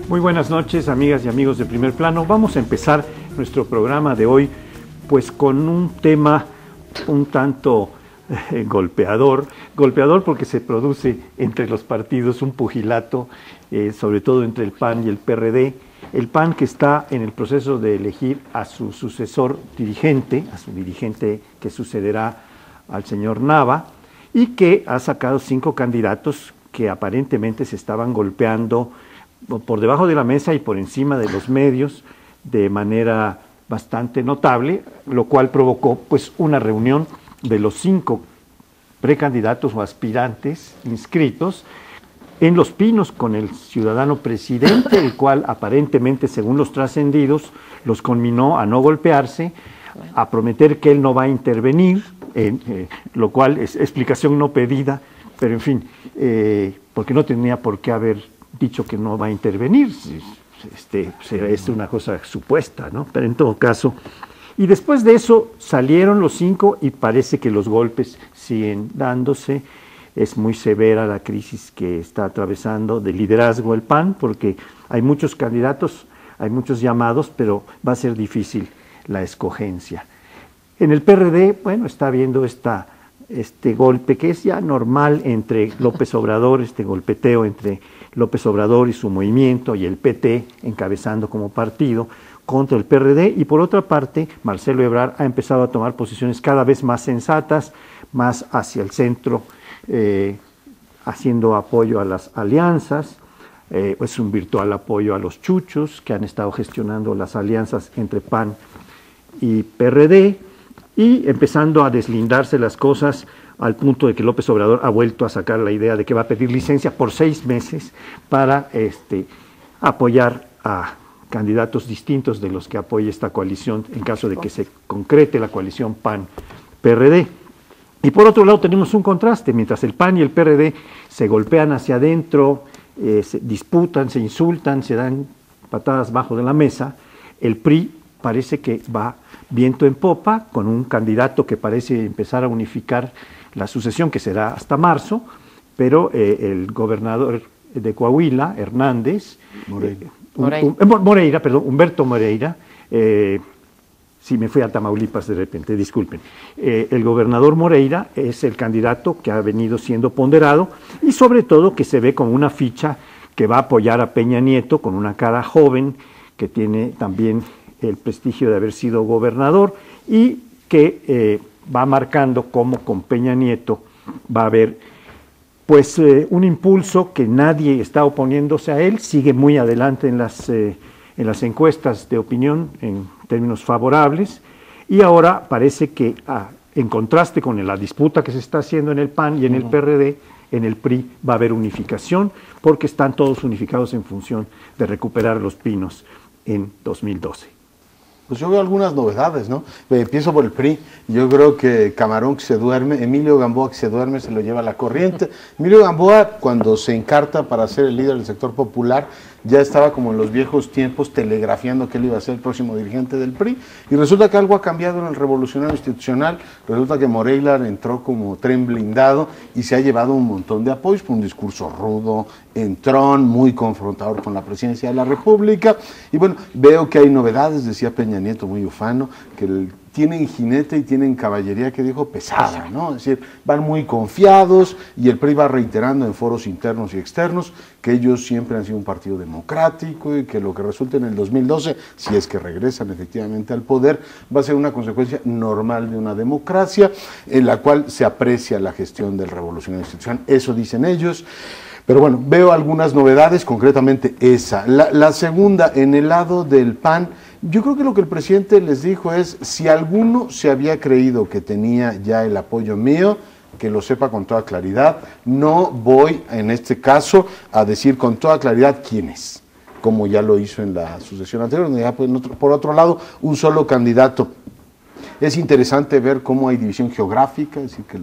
Muy buenas noches, amigas y amigos de Primer Plano. Vamos a empezar nuestro programa de hoy pues con un tema un tanto golpeador porque se produce entre los partidos un pugilato, sobre todo entre el PAN y el PRD. El PAN, que está en el proceso de elegir a su sucesor dirigente, a su dirigente que sucederá al señor Nava, y que ha sacado 5 candidatos que aparentemente se estaban golpeando por debajo de la mesa y por encima de los medios de manera bastante notable, lo cual provocó pues una reunión de los 5 precandidatos o aspirantes inscritos en Los Pinos con el ciudadano presidente, el cual aparentemente, según los trascendidos, los conminó a no golpearse, a prometer que él no va a intervenir, lo cual es explicación no pedida, pero en fin, porque no tenía por qué haber dicho que no va a intervenir, es una cosa supuesta, ¿no? Pero en todo caso, y después de eso salieron los 5 y parece que los golpes siguen dándose. Es muy severa la crisis que está atravesando de liderazgo el PAN, porque hay muchos candidatos, hay muchos llamados, pero va a ser difícil la escogencia. En el PRD, bueno, está habiendo este golpe que es ya normal entre López Obrador, este golpeteo entre López Obrador y su movimiento y el PT encabezando como partido contra el PRD, y por otra parte Marcelo Ebrard ha empezado a tomar posiciones cada vez más sensatas, más hacia el centro, haciendo apoyo a las alianzas, es un virtual apoyo a los chuchos que han estado gestionando las alianzas entre PAN y PRD, y empezando a deslindarse las cosas al punto de que López Obrador ha vuelto a sacar la idea de que va a pedir licencia por 6 meses para apoyar a candidatos distintos de los que apoya esta coalición en caso de que se concrete la coalición PAN-PRD. Y por otro lado tenemos un contraste, mientras el PAN y el PRD se golpean hacia adentro, se disputan, se insultan, se dan patadas bajo de la mesa, el PRI parece que va viento en popa, con un candidato que parece empezar a unificar la sucesión, que será hasta marzo, pero el gobernador de Coahuila, Humberto Moreira, sí, me fui a Tamaulipas de repente, disculpen. El gobernador Moreira es el candidato que ha venido siendo ponderado y sobre todo que se ve como una ficha que va a apoyar a Peña Nieto con una cara joven que tiene también el prestigio de haber sido gobernador y que va marcando cómo con Peña Nieto va a haber pues un impulso que nadie está oponiéndose a él, sigue muy adelante en las encuestas de opinión en términos favorables, y ahora parece que en contraste con la disputa que se está haciendo en el PAN y en el PRD, en el PRI va a haber unificación, porque están todos unificados en función de recuperar Los Pinos en 2012. Pues yo veo algunas novedades, ¿no? Empiezo por el PRI. Yo creo que Camarón que se duerme, Emilio Gamboa que se duerme, se lo lleva la corriente. Emilio Gamboa, cuando se encarta para ser el líder del sector popular, ya estaba como en los viejos tiempos telegrafiando que él iba a ser el próximo dirigente del PRI, y resulta que algo ha cambiado en el revolucionario institucional. Resulta que Moreira entró como tren blindado y se ha llevado un montón de apoyos por un discurso rudo, entrón, muy confrontador con la presidencia de la República. Y bueno, veo que hay novedades, decía Peña Nieto, muy ufano, que tienen jinete y tienen caballería, que dijo, pesada, ¿no? Es decir, van muy confiados, y el PRI va reiterando en foros internos y externos que ellos siempre han sido un partido democrático y que lo que resulte en el 2012, si es que regresan efectivamente al poder, va a ser una consecuencia normal de una democracia en la cual se aprecia la gestión del revolucionario institucional. Eso dicen ellos. Pero bueno, veo algunas novedades, concretamente esa. La segunda, en el lado del PAN, yo creo que lo que el presidente les dijo es, si alguno se había creído que tenía ya el apoyo mío, que lo sepa con toda claridad. No voy, en este caso, a decir con toda claridad quién es, como ya lo hizo en la sucesión anterior, donde ya, por otro lado, un solo candidato. Es interesante ver cómo hay división geográfica, es decir, que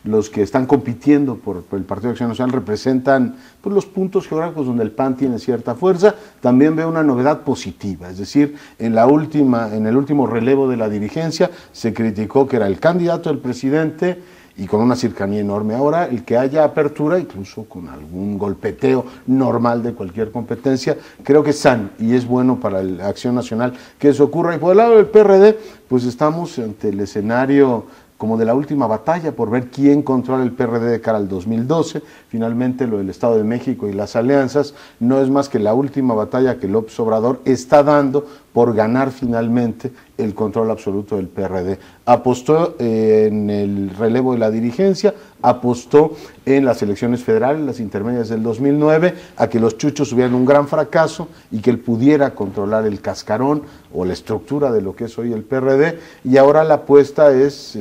los que están compitiendo por el Partido de Acción Nacional representan pues, los puntos geográficos donde el PAN tiene cierta fuerza. También veo una novedad positiva, es decir, en el último relevo de la dirigencia se criticó que era el candidato del presidente y con una cercanía enorme. Ahora, el que haya apertura, incluso con algún golpeteo normal de cualquier competencia, creo que es sano y es bueno para la Acción Nacional que eso ocurra. Y por el lado del PRD, pues estamos ante el escenario como de la última batalla por ver quién controla el PRD de cara al 2012. Finalmente lo del Estado de México y las alianzas no es más que la última batalla que López Obrador está dando por ganar finalmente el control absoluto del PRD. Apostó en el relevo de la dirigencia, apostó en las elecciones federales, las intermedias del 2009, a que los chuchos tuvieran un gran fracaso y que él pudiera controlar el cascarón o la estructura de lo que es hoy el PRD, y ahora la apuesta es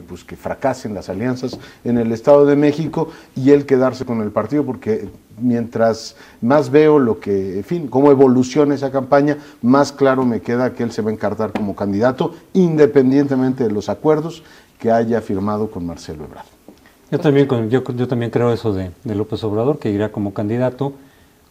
pues que fracasen las alianzas en el Estado de México y él quedarse con el partido, porque mientras más veo lo que, en fin, cómo evoluciona esa campaña, más claro me queda que él se va a encartar como candidato, independientemente de los acuerdos que haya firmado con Marcelo Ebrard. Yo también creo eso de López Obrador, que irá como candidato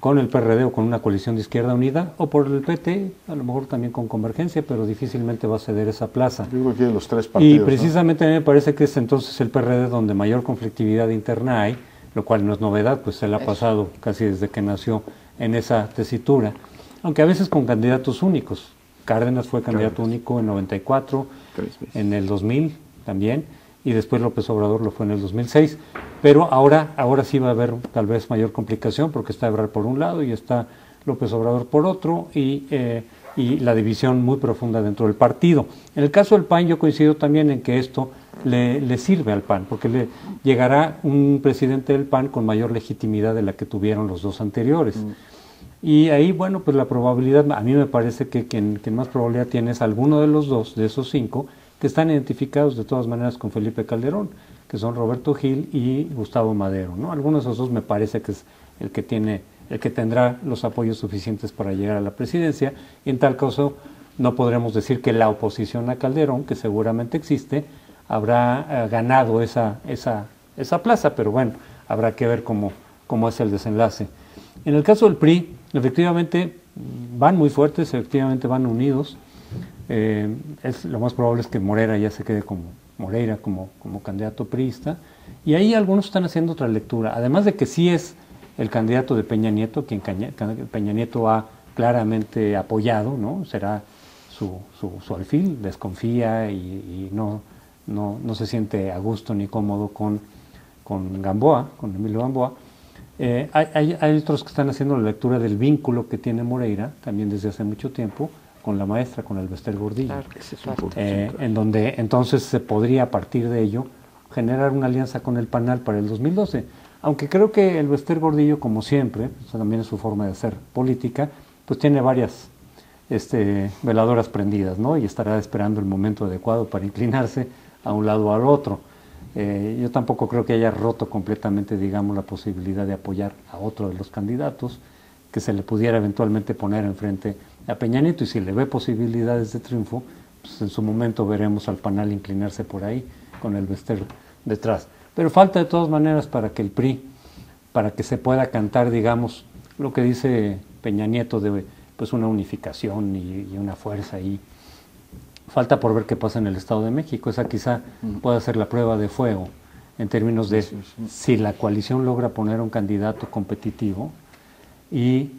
con el PRD o con una coalición de izquierda unida, o por el PT, a lo mejor también con Convergencia, pero difícilmente va a ceder esa plaza. Yo creo que de los tres partidos. Y precisamente a mí me parece que es entonces el PRD donde mayor conflictividad interna hay, lo cual no es novedad, pues se le ha pasado casi desde que nació en esa tesitura, aunque a veces con candidatos únicos. Cárdenas fue candidato único en 94, en el 2000 también, y después López Obrador lo fue en el 2006, pero ahora sí va a haber tal vez mayor complicación, porque está Ebrard por un lado y está López Obrador por otro, y la división muy profunda dentro del partido. En el caso del PAN yo coincido también en que esto le sirve al PAN, porque le llegará un presidente del PAN con mayor legitimidad de la que tuvieron los dos anteriores. Y ahí, bueno, pues la probabilidad, a mí me parece que quien más probabilidad tiene es alguno de los dos, de esos 5, que están identificados de todas maneras con Felipe Calderón, que son Roberto Gil y Gustavo Madero, ¿no? Alguno de esos dos me parece que es el que tendrá los apoyos suficientes para llegar a la presidencia, y en tal caso no podremos decir que la oposición a Calderón, que seguramente existe, habrá ganado esa plaza, pero bueno, habrá que ver cómo es el desenlace. En el caso del PRI, efectivamente van muy fuertes, efectivamente van unidos. Lo más probable es que Moreira ya se quede como candidato priista, y ahí algunos están haciendo otra lectura, además de que sí es el candidato de Peña Nieto, quien Peña Nieto ha claramente apoyado, ¿no? Será su alfil, desconfía y no se siente a gusto ni cómodo con Gamboa, con Emilio Gamboa. Hay otros que están haciendo la lectura del vínculo que tiene Moreira, también desde hace mucho tiempo, con la maestra, con el Bester Gordillo, en donde entonces se podría a partir de ello generar una alianza con el PANAL para el 2012, aunque creo que el Bester Gordillo, como siempre, también es su forma de hacer política, pues tiene varias veladoras prendidas, ¿no? Y estará esperando el momento adecuado para inclinarse a un lado o al otro. Yo tampoco creo que haya roto completamente, digamos, la posibilidad de apoyar a otro de los candidatos, que se le pudiera eventualmente poner enfrente a Peña Nieto, y si le ve posibilidades de triunfo, pues en su momento veremos al PANAL inclinarse por ahí, con el Bester detrás. Pero falta de todas maneras para que el PRI, para que se pueda cantar, digamos, lo que dice Peña Nieto de pues una unificación y una fuerza ahí. Falta por ver qué pasa en el Estado de México. Esa quizá pueda ser la prueba de fuego en términos de si la coalición logra poner un candidato competitivo y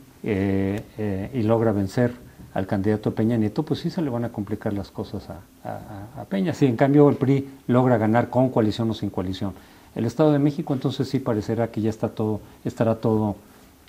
logra vencer al candidato Peña Nieto, pues sí se le van a complicar las cosas a Peña. Si en cambio el PRI logra ganar con coalición o sin coalición el Estado de México, entonces sí parecerá que ya estará todo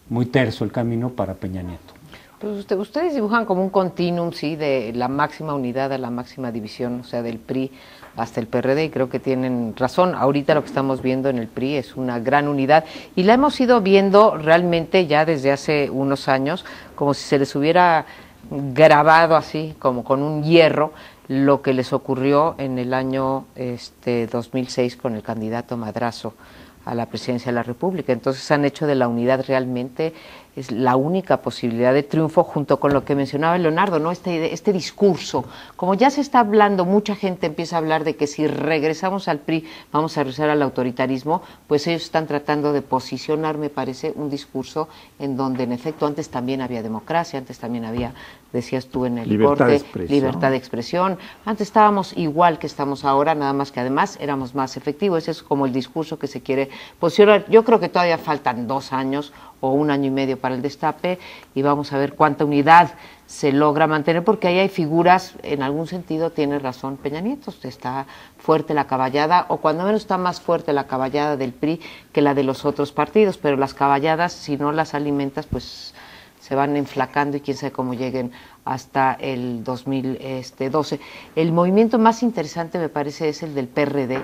muy terso el camino para Peña Nieto. Pues ustedes dibujan como un continuum, sí, de la máxima unidad a la máxima división, o sea, del PRI hasta el PRD, y creo que tienen razón. Ahorita lo que estamos viendo en el PRI es una gran unidad, y la hemos ido viendo realmente ya desde hace unos años, como si se les hubiera grabado así, como con un hierro, lo que les ocurrió en el año 2006 con el candidato Madrazo a la presidencia de la República. Entonces han hecho de la unidad realmente es la única posibilidad de triunfo, junto con lo que mencionaba Leonardo, ¿no? Este discurso. Como ya se está hablando, mucha gente empieza a hablar de que si regresamos al PRI vamos a regresar al autoritarismo, pues ellos están tratando de posicionar, me parece, un discurso en donde en efecto antes también había democracia, antes también había, decías tú en el corte, libertad de expresión, antes estábamos igual que estamos ahora, nada más que además éramos más efectivos. Ese es como el discurso que se quiere posicionar. Yo creo que todavía faltan 2 años o 1 año y medio para el destape, y vamos a ver cuánta unidad se logra mantener, porque ahí hay figuras, en algún sentido tiene razón Peña Nieto, está fuerte la caballada, o cuando menos está más fuerte la caballada del PRI que la de los otros partidos, pero las caballadas, si no las alimentas, pues se van enflacando y quién sabe cómo lleguen hasta el 2012. El movimiento más interesante, me parece, es el del PRD,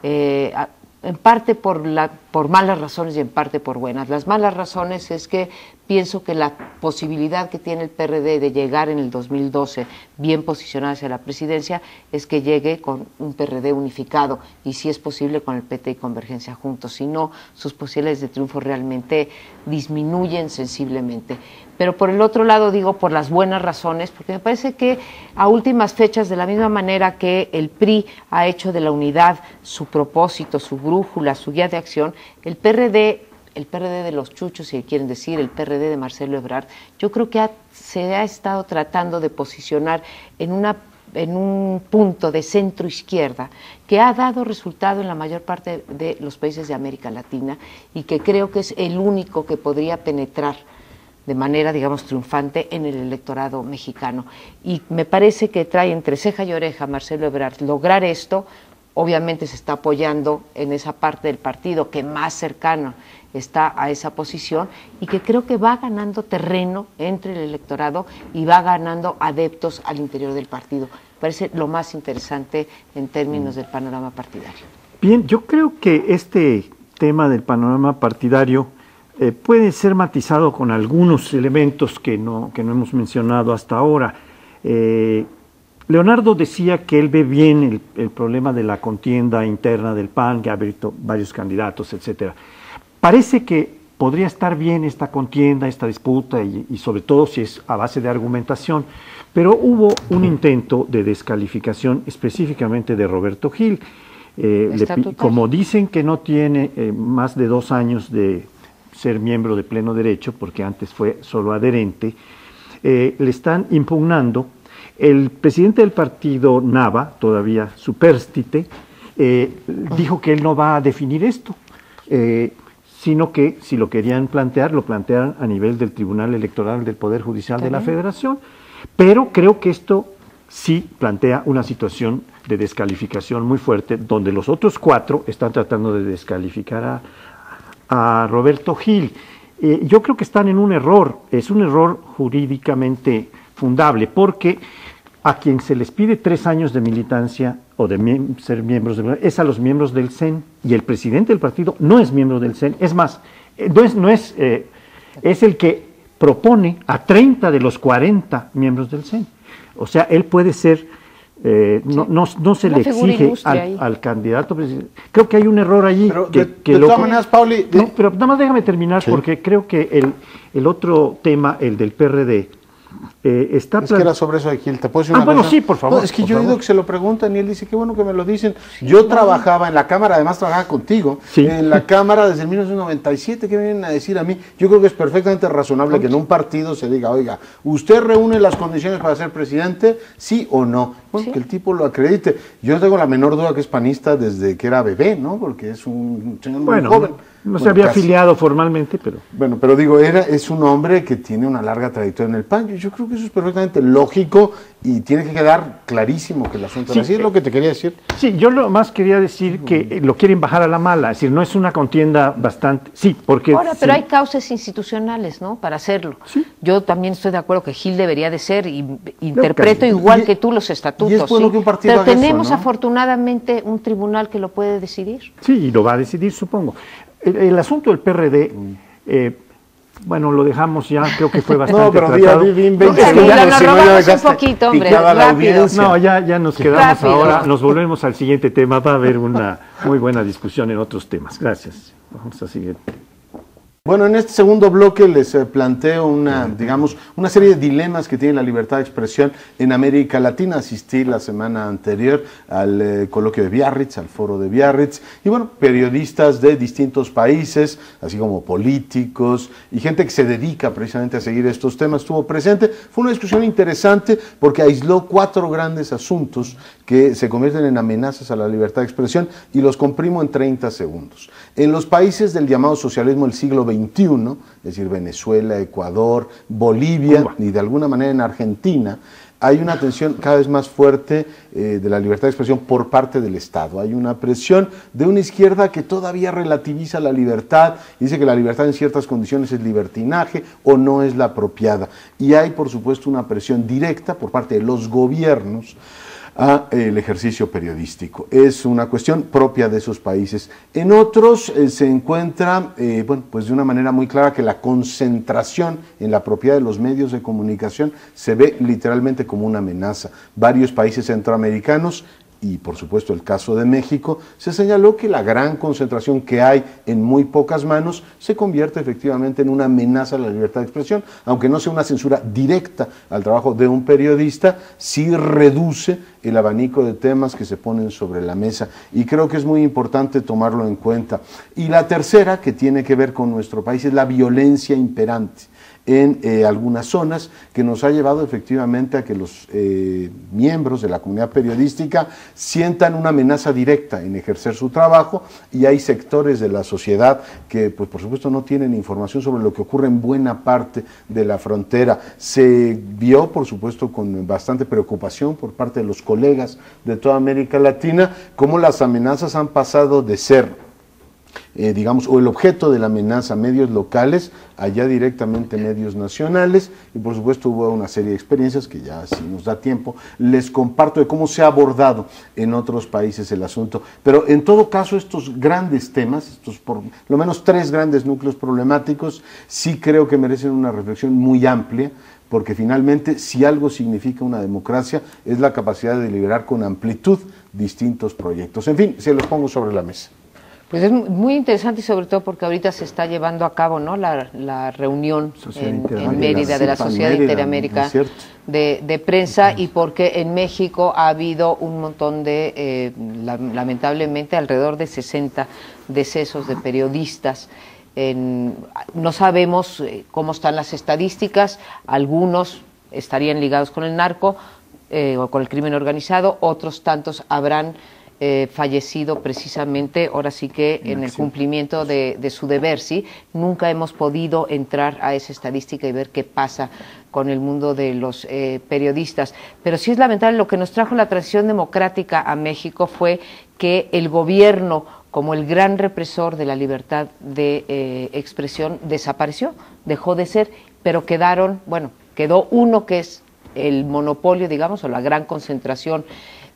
en parte por malas razones y en parte por buenas. Las malas razones es que pienso que la posibilidad que tiene el PRD de llegar en el 2012 bien posicionado hacia la presidencia es que llegue con un PRD unificado, y si es posible con el PT y Convergencia juntos. Si no, sus posibilidades de triunfo realmente disminuyen sensiblemente. Pero por el otro lado digo por las buenas razones, porque me parece que a últimas fechas, de la misma manera que el PRI ha hecho de la unidad su propósito, su brújula, su guía de acción, el PRD de los chuchos, si quieren decir, el PRD de Marcelo Ebrard, yo creo que se ha estado tratando de posicionar en un punto de centro izquierda que ha dado resultado en la mayor parte de los países de América Latina, y que creo que es el único que podría penetrar de manera, digamos, triunfante en el electorado mexicano. Y me parece que trae entre ceja y oreja Marcelo Ebrard lograr esto. Obviamente se está apoyando en esa parte del partido que más cercano está a esa posición, y que creo que va ganando terreno entre el electorado y va ganando adeptos al interior del partido. Parece lo más interesante en términos del panorama partidario. Bien, yo creo que este tema del panorama partidario puede ser matizado con algunos elementos que no hemos mencionado hasta ahora. Leonardo decía que él ve bien el problema de la contienda interna del PAN, que ha abierto varios candidatos, etcétera. Parece que podría estar bien esta contienda, esta disputa, y sobre todo si es a base de argumentación, pero hubo un intento de descalificación específicamente de Roberto Gil. Como dicen que no tiene más de 2 años de ser miembro de pleno derecho, porque antes fue solo adherente, le están impugnando. El presidente del partido, Nava, todavía supérstite, dijo que él no va a definir esto, sino que si lo querían plantear, lo plantearan a nivel del Tribunal Electoral del Poder Judicial de la Federación. Pero creo que esto sí plantea una situación de descalificación muy fuerte, donde los otros 4 están tratando de descalificar a Roberto Gil. Yo creo que están en un error, es un error jurídicamente fundable, porque a quien se les pide 3 años de militancia o de ser miembros es a los miembros del CEN, y el presidente del partido no es miembro del CEN. Es más, es el que propone a 30 de los 40 miembros del CEN. O sea, él puede ser, no se le exige al candidato presidente. Creo que hay un error allí. Pero de todas maneras, Pauli... No, pero nada más déjame terminar, sí, porque creo que el otro tema, el del PRD, está... Es que era sobre eso de Gil, ¿te puedo decir una cosa? Bueno, sí, por favor. No, es que yo he oído que se lo preguntan y él dice, qué bueno que me lo dicen. Sí, yo trabajaba en la Cámara, además trabajaba contigo, sí, en la Cámara desde 1997, ¿qué me vienen a decir a mí? Yo creo que es perfectamente razonable que en un partido se diga, oiga, ¿usted reúne las condiciones para ser presidente? ¿Sí o no? Bueno, sí, que el tipo lo acredite. Yo no tengo la menor duda que es panista desde que era bebé, ¿no? Porque es un señor muy joven. No se había afiliado formalmente, pero... Bueno, pero digo, es un hombre que tiene una larga trayectoria en el PAN. Yo creo que eso es perfectamente lógico y tiene que quedar clarísimo que el asunto es así, es lo que te quería decir. Sí, yo lo más quería decir que lo quieren bajar a la mala, es decir, no es una contienda bastante... Sí, porque... Ahora, pero hay causas institucionales, ¿no?, para hacerlo. ¿Sí? Yo también estoy de acuerdo que Gil debería de ser, y interpreto igual que tú los estatutos, y es bueno, ¿sí?, que un partido pero haga tenemos eso, ¿no?, afortunadamente un tribunal que lo puede decidir. Sí, y lo va a decidir, supongo. El asunto del PRD, bueno, lo dejamos ya, creo que fue bastante tratado. Nos robamos un poquito, hombre, rápido. No, ya nos quedamos rápido. Ahora, nos volvemos al siguiente tema, va a haber una muy buena discusión en otros temas. Gracias. Vamos a seguir. Bueno, en este segundo bloque les planteo una serie de dilemas que tiene la libertad de expresión en América Latina. Asistí la semana anterior al coloquio de Biarritz, al foro de Biarritz, y bueno, periodistas de distintos países, así como políticos y gente que se dedica precisamente a seguir estos temas, estuvo presente. Fue una discusión interesante porque aisló 4 grandes asuntos que se convierten en amenazas a la libertad de expresión y los comprimo en 30 segundos. En los países del llamado socialismo del siglo XXI, es decir, Venezuela, Ecuador, Bolivia y de alguna manera en Argentina, hay una tensión cada vez más fuerte de la libertad de expresión por parte del Estado. Hay una presión de una izquierda que todavía relativiza la libertad, dice que la libertad en ciertas condiciones es libertinaje o no es la apropiada. Y hay, por supuesto, una presión directa por parte de los gobiernos a el ejercicio periodístico. Es una cuestión propia de esos países. En otros se encuentra, pues de una manera muy clara que la concentración en la propiedad de los medios de comunicación se ve literalmente como una amenaza. Varios países centroamericanos y por supuesto el caso de México, se señaló que la gran concentración que hay en muy pocas manos se convierte efectivamente en una amenaza a la libertad de expresión, aunque no sea una censura directa al trabajo de un periodista, sí reduce el abanico de temas que se ponen sobre la mesa y creo que es muy importante tomarlo en cuenta. Y la tercera, que tiene que ver con nuestro país, es la violencia imperante en algunas zonas, que nos ha llevado efectivamente a que los miembros de la comunidad periodística sientan una amenaza directa en ejercer su trabajo, y hay sectores de la sociedad que pues por supuesto no tienen información sobre lo que ocurre en buena parte de la frontera. Se vio por supuesto con bastante preocupación por parte de los colegas de toda América Latina cómo las amenazas han pasado de ser o el objeto de la amenaza medios locales, allá directamente medios nacionales, y por supuesto hubo una serie de experiencias que ya si nos da tiempo les comparto de cómo se ha abordado en otros países el asunto. Pero en todo caso estos grandes temas, estos por lo menos 3 grandes núcleos problemáticos, sí creo que merecen una reflexión muy amplia, porque finalmente si algo significa una democracia es la capacidad de deliberar con amplitud distintos proyectos. En fin, se los pongo sobre la mesa. Pues es muy interesante, y sobre todo porque ahorita se está llevando a cabo, ¿no?, la reunión en Mérida de la Sociedad Interamérica de Prensa, y porque en México ha habido un montón de, lamentablemente, alrededor de 60 decesos de periodistas. No sabemos cómo están las estadísticas, algunos estarían ligados con el narco o con el crimen organizado, otros tantos habrán fallecido precisamente, ahora sí que en el cumplimiento de su deber, ¿sí? Nunca hemos podido entrar a esa estadística y ver qué pasa con el mundo de los periodistas. Pero sí es lamentable, lo que nos trajo la transición democrática a México fue que el gobierno, como el gran represor de la libertad de expresión, desapareció, dejó de ser, pero quedó uno que es el monopolio, digamos, o la gran concentración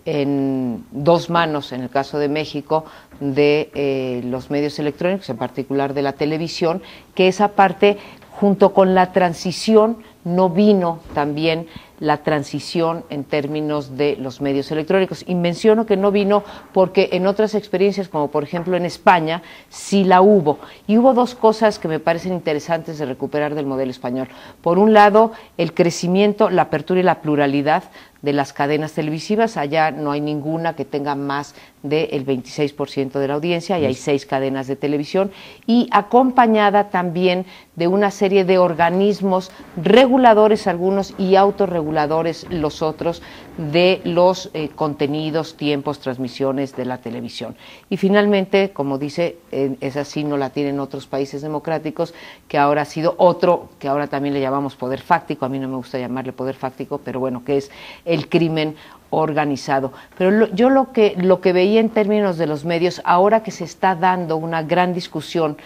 en 2 manos, en el caso de México, de los medios electrónicos, en particular de la televisión, que esa parte, junto con la transición, no vino también la transición en términos de los medios electrónicos. Y menciono que no vino porque en otras experiencias, como por ejemplo en España, sí la hubo. Y hubo 2 cosas que me parecen interesantes de recuperar del modelo español. Por un lado, el crecimiento, la apertura y la pluralidad de las cadenas televisivas. Allá no hay ninguna que tenga más del 26% de la audiencia, y hay 6 cadenas de televisión, y acompañada también de una serie de organismos reguladores algunos y autorreguladores los otros de los contenidos, tiempos, transmisiones de la televisión. Y finalmente, como dice, esa sí no la tienen otros países democráticos, que ahora ha sido otro, que ahora también le llamamos poder fáctico, a mí no me gusta llamarle poder fáctico, pero bueno, que es el crimen organizado. Pero yo lo que veía en términos de los medios, ahora que se está dando una gran discusión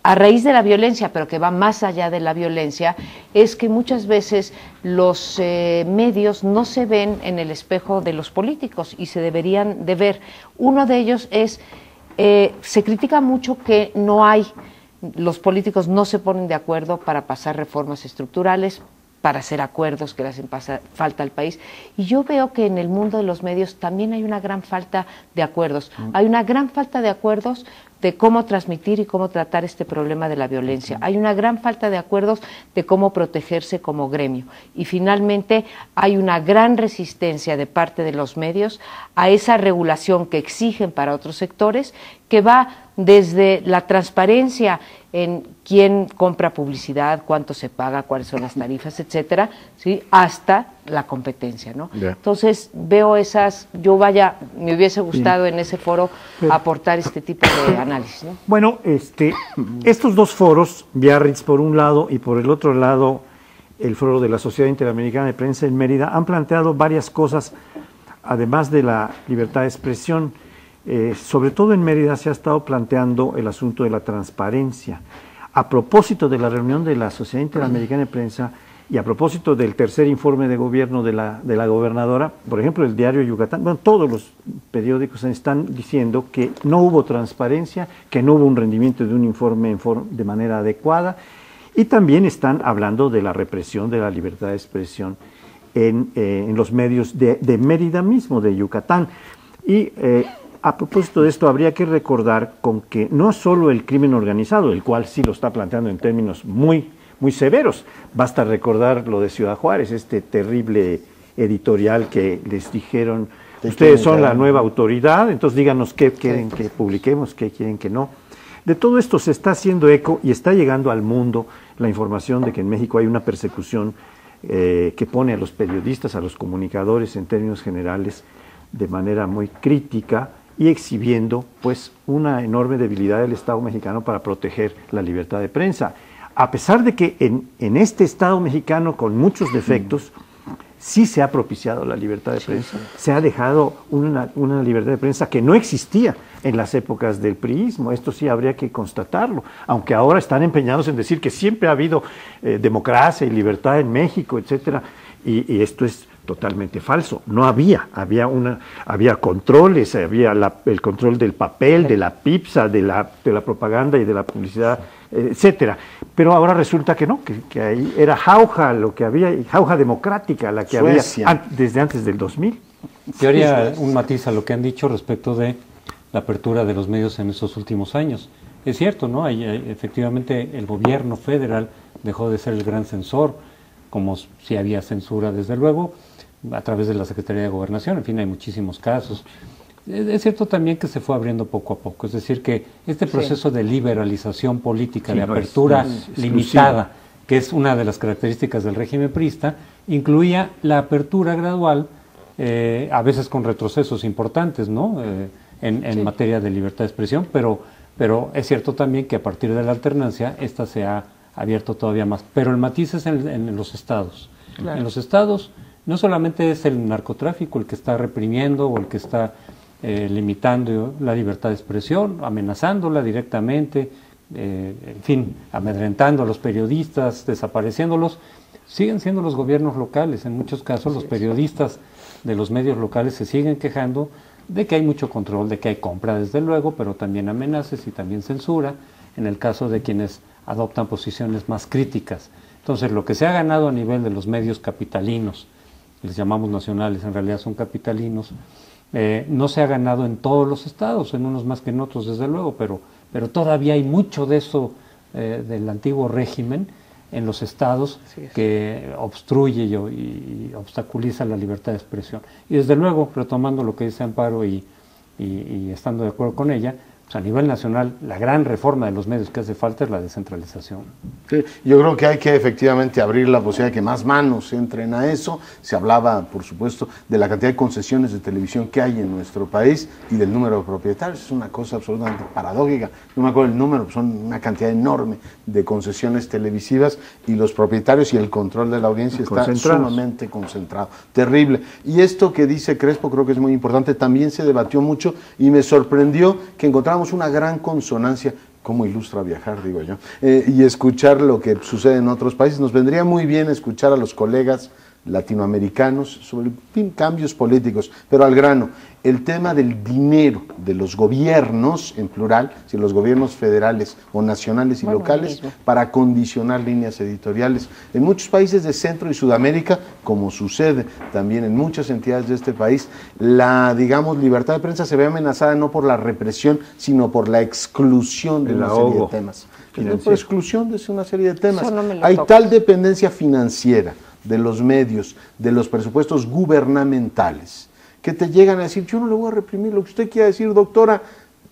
a raíz de la violencia, pero que va más allá de la violencia, es que muchas veces los medios no se ven en el espejo de los políticos y se deberían de ver. Uno de ellos es, se critica mucho que los políticos no se ponen de acuerdo para pasar reformas estructurales, para hacer acuerdos que le hacen falta al país. Y yo veo que en el mundo de los medios también hay una gran falta de acuerdos. Hay una gran falta de acuerdos de cómo transmitir y cómo tratar este problema de la violencia. Hay una gran falta de acuerdos de cómo protegerse como gremio. Y finalmente hay una gran resistencia de parte de los medios a esa regulación que exigen para otros sectores, que va desde la transparencia en quién compra publicidad, cuánto se paga, cuáles son las tarifas, etcétera, ¿sí?, hasta la competencia, ¿no? Yeah. Entonces veo me hubiese gustado en ese foro aportar este tipo de análisis, ¿no? Bueno, estos dos foros, Biarritz por un lado y por el otro lado el foro de la Sociedad Interamericana de Prensa en Mérida, han planteado varias cosas, además de la libertad de expresión. Sobre todo en Mérida se ha estado planteando el asunto de la transparencia. A propósito de la reunión de la Sociedad Interamericana de Prensa y a propósito del tercer informe de gobierno de la gobernadora, por ejemplo, el diario Yucatán, bueno, todos los periódicos están diciendo que no hubo transparencia, que no hubo un rendimiento de un informe de manera adecuada, y también están hablando de la represión de la libertad de expresión en los medios de Mérida mismo, de Yucatán. Y a propósito de esto, habría que recordar con que no solo el crimen organizado, el cual sí lo está planteando en términos muy severos, basta recordar lo de Ciudad Juárez, este terrible editorial que les dijeron, ustedes son la nueva autoridad, entonces díganos qué quieren que publiquemos, qué quieren que no. De todo esto se está haciendo eco y está llegando al mundo la información de que en México hay una persecución que pone a los periodistas, a los comunicadores en términos generales de manera muy crítica, y exhibiendo pues una enorme debilidad del Estado mexicano para proteger la libertad de prensa. A pesar de que en este Estado mexicano con muchos defectos sí se ha propiciado la libertad de prensa, se ha dejado una libertad de prensa que no existía en las épocas del priismo. Esto sí habría que constatarlo, aunque ahora están empeñados en decir que siempre ha habido democracia y libertad en México, etcétera, y esto es totalmente falso. No había controles, había el control del papel, de la pizza, de la propaganda y de la publicidad, etcétera. Pero ahora resulta que no, que ahí era jauja lo que había, jauja democrática la que Suecia. había desde antes del 2000. Yo haría un matiz a lo que han dicho respecto de la apertura de los medios en estos últimos años. Es cierto, ¿no? Efectivamente el gobierno federal dejó de ser el gran censor, como si había censura desde luego, a través de la Secretaría de Gobernación, en fin, hay muchísimos casos. Es cierto también que se fue abriendo poco a poco, es decir, que este proceso de liberalización política, de apertura limitada, que es una de las características del régimen priista, incluía la apertura gradual, a veces con retrocesos importantes, ¿no? En materia de libertad de expresión, pero es cierto también que a partir de la alternancia esta se ha abierto todavía más. Pero el matiz es en los estados. Claro. En los estados no solamente es el narcotráfico el que está reprimiendo o el que está limitando la libertad de expresión, amenazándola directamente, en fin, amedrentando a los periodistas, desapareciéndolos, siguen siendo los gobiernos locales. En muchos casos los periodistas de los medios locales se siguen quejando de que hay mucho control, de que hay compra desde luego, pero también amenazas y también censura en el caso de quienes adoptan posiciones más críticas. Entonces, lo que se ha ganado a nivel de los medios capitalinos, les llamamos nacionales, en realidad son capitalinos, no se ha ganado en todos los estados, en unos más que en otros desde luego, pero todavía hay mucho de eso del antiguo régimen en los estados que obstruye y obstaculiza la libertad de expresión. Y desde luego, retomando lo que dice Amparo y estando de acuerdo con ella, pues a nivel nacional, la gran reforma de los medios que hace falta es la descentralización. Sí, yo creo que hay que efectivamente abrir la posibilidad de que más manos entren a eso. Se hablaba, por supuesto, de la cantidad de concesiones de televisión que hay en nuestro país y del número de propietarios. Es una cosa absolutamente paradójica. No me acuerdo el número, son una cantidad enorme de concesiones televisivas y los propietarios y el control de la audiencia está sumamente concentrado. Terrible. Y esto que dice Crespo creo que es muy importante. También se debatió mucho y me sorprendió que encontramos una gran consonancia. Cómo ilustra viajar, digo yo, y escuchar lo que sucede en otros países. Nos vendría muy bien escuchar a los colegas latinoamericanos, sobre cambios políticos, pero al grano, el tema del dinero de los gobiernos, en plural, si los gobiernos federales o nacionales y locales, para condicionar líneas editoriales. En muchos países de Centro y Sudamérica, como sucede también en muchas entidades de este país, la, digamos, libertad de prensa se ve amenazada no por la represión, sino por la exclusión de una serie de temas. Por exclusión de una serie de temas. Hay tal dependencia financiera de los medios, de los presupuestos gubernamentales, que te llegan a decir, yo no le voy a reprimir lo que usted quiera decir, doctora,